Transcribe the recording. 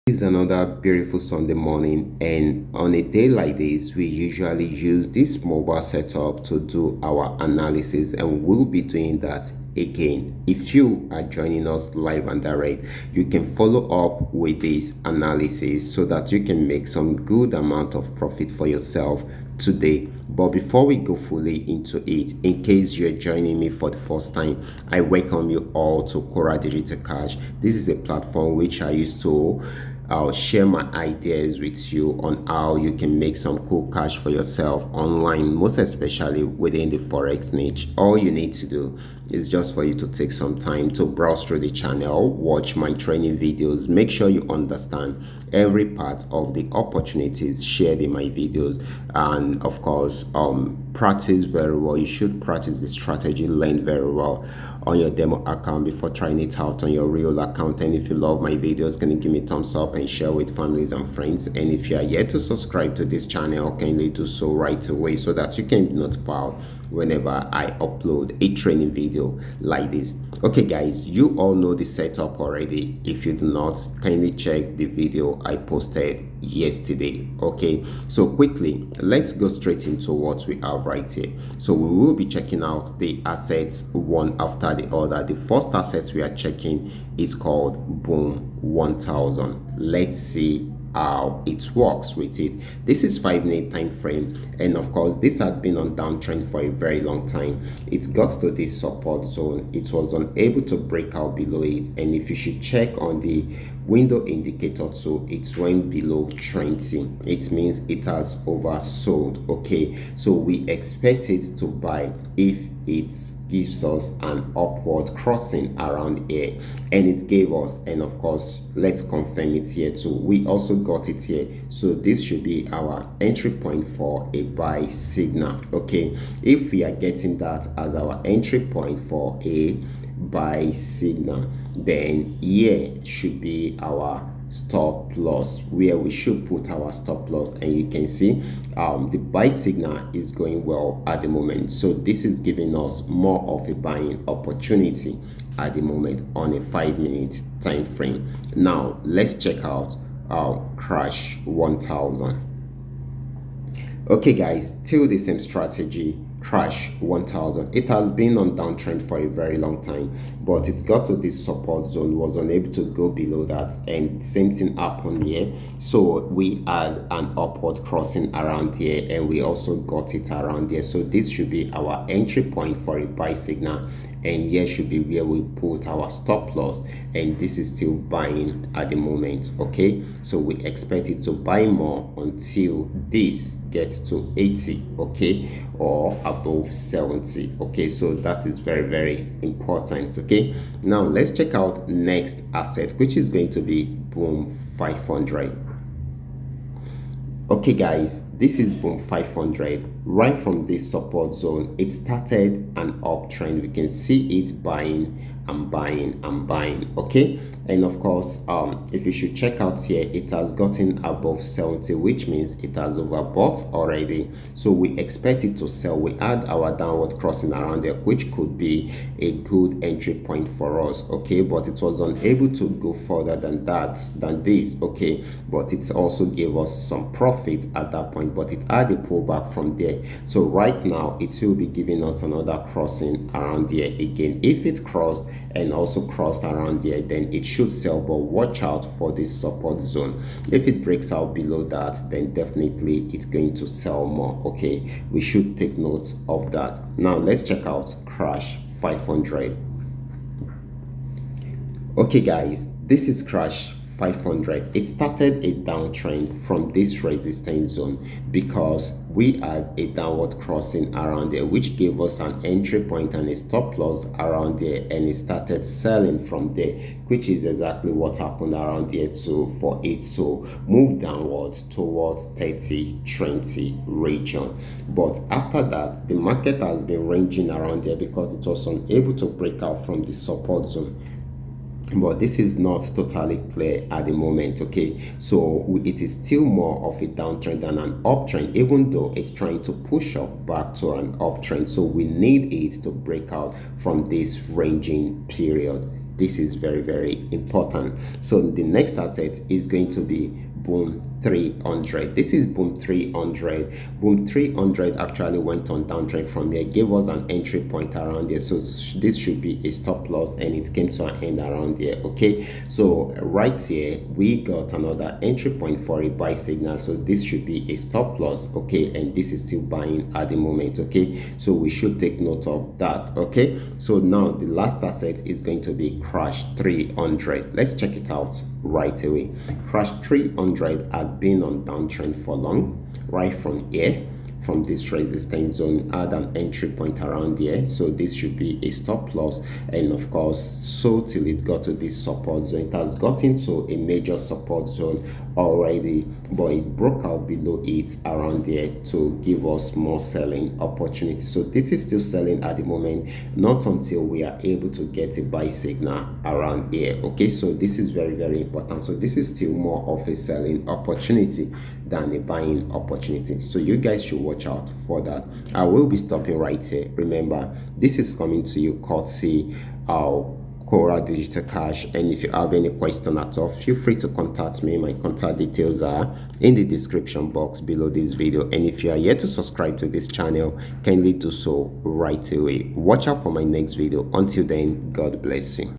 It's another beautiful Sunday morning, and on a day like this, we usually use this mobile setup to do our analysis, and we'll be doing that again. If you are joining us live and direct, you can follow up with this analysis so that you can make some good amount of profit for yourself today. But before we go fully into it, in case you're joining me for the first time, I welcome you all to Qora Digital Cash. This is a platform which I use to I'll share my ideas with you on how you can make some cool cash for yourself online, most especially within the forex niche. All you need to do is just for you to take some time to browse through the channel, watch my training videos, make sure you understand every part of the opportunities shared in my videos, and of course, practice very well. You should practice the strategy, learn very well on your demo account before trying it out on your real account. And if you love my videos, can you give me a thumbs up and share with families and friends? And if you are yet to subscribe to this channel, kindly do so right away so that you can be notified whenever I upload a training video like this. Okay guys, you all know the setup already. If you do not, kindly check the video I posted yesterday. Okay, so quickly let's go straight into what we have right here. So we will be checking out the assets one after the other. The first asset we are checking is called Boom 1000. Let's see how it works with it. This is 5-minute time frame, and of course this had been on downtrend for a very long time. It got to this support zone, it was unable to break out below it, and if you should check on the window indicator too, it went below 20. It means it has oversold. Okay, so we expect it to buy if it gives us an upward crossing around here, and it gave us, and of course let's confirm it here too, we also got it here. So this should be our entry point for a buy signal. Okay, if we are getting that as our entry point for a buy signal, then here should be our stop loss, where we should put our stop loss. And you can see the buy signal is going well at the moment, so this is giving us more of a buying opportunity at the moment on a 5-minute time frame. Now let's check out our crash 1000. Okay guys, still the same strategy. Crash 1000, it has been on downtrend for a very long time, but it got to this support zone, was unable to go below that, and same thing happened here. So we had an upward crossing around here, and we also got it around here. So this should be our entry point for a buy signal, and here should be where we put our stop loss, and this is still buying at the moment. Okay, so we expect it to buy more until this gets to 80, okay, or above 70. Okay, so that is very important. Okay, now let's check out next asset, which is going to be Boom 500. Okay guys, this is Boom 500. Right from this support zone, it started an uptrend. We can see it buying and buying and buying. Okay, and of course if you should check out here, it has gotten above 70, which means it has overbought already. So we expect it to sell. We had our downward crossing around there, which could be a good entry point for us. Okay, but it was unable to go further than this. Okay, but it also gave us some profit at that point, but it had a pullback from there. So right now it will be giving us another crossing around here again. If it crossed and also crossed around here, then it should sell, but watch out for this support zone. If it breaks out below that, then definitely it's going to sell more. Okay, we should take note of that. Now let's check out crash 500. Okay guys, this is crash 500. It started a downtrend from this resistance zone because we had a downward crossing around there, which gave us an entry point and a stop loss around there, and it started selling from there, which is exactly what happened around here too, for it to move downwards towards 30-20 region. But after that, the market has been ranging around there because it was unable to break out from the support zone. But this is not totally clear at the moment. Okay, so it is still more of a downtrend than an uptrend, even though it's trying to push up back to an uptrend. So we need it to break out from this ranging period. This is very, very important. So the next asset is going to be boom 300. This is boom 300. Boom 300 actually went on downtrend from here, gave us an entry point around here, so this should be a stop loss, and it came to an end around here. Okay, so right here we got another entry point for a buy signal, so this should be a stop loss. Okay, and this is still buying at the moment. Okay, so we should take note of that. Okay, so now the last asset is going to be crash 300. Let's check it out right away. Crash 300 had been on downtrend for long, right from here, from this resistance zone, add an entry point around here, so this should be a stop loss, and of course so till it got to this support zone. It has gotten to a major support zone already, but it broke out below it around here to give us more selling opportunity. So this is still selling at the moment, not until we are able to get a buy signal around here. Okay, so this is very, very important. So this is still more of a selling opportunity than a buying opportunity, so you guys should watch out for that. I will be stopping right here. Remember, this is coming to you courtesy Qora Digital Cash, and if you have any question at all, feel free to contact me. My contact details are in the description box below this video, and if you are yet to subscribe to this channel, kindly do so right away. Watch out for my next video. Until then, God bless you.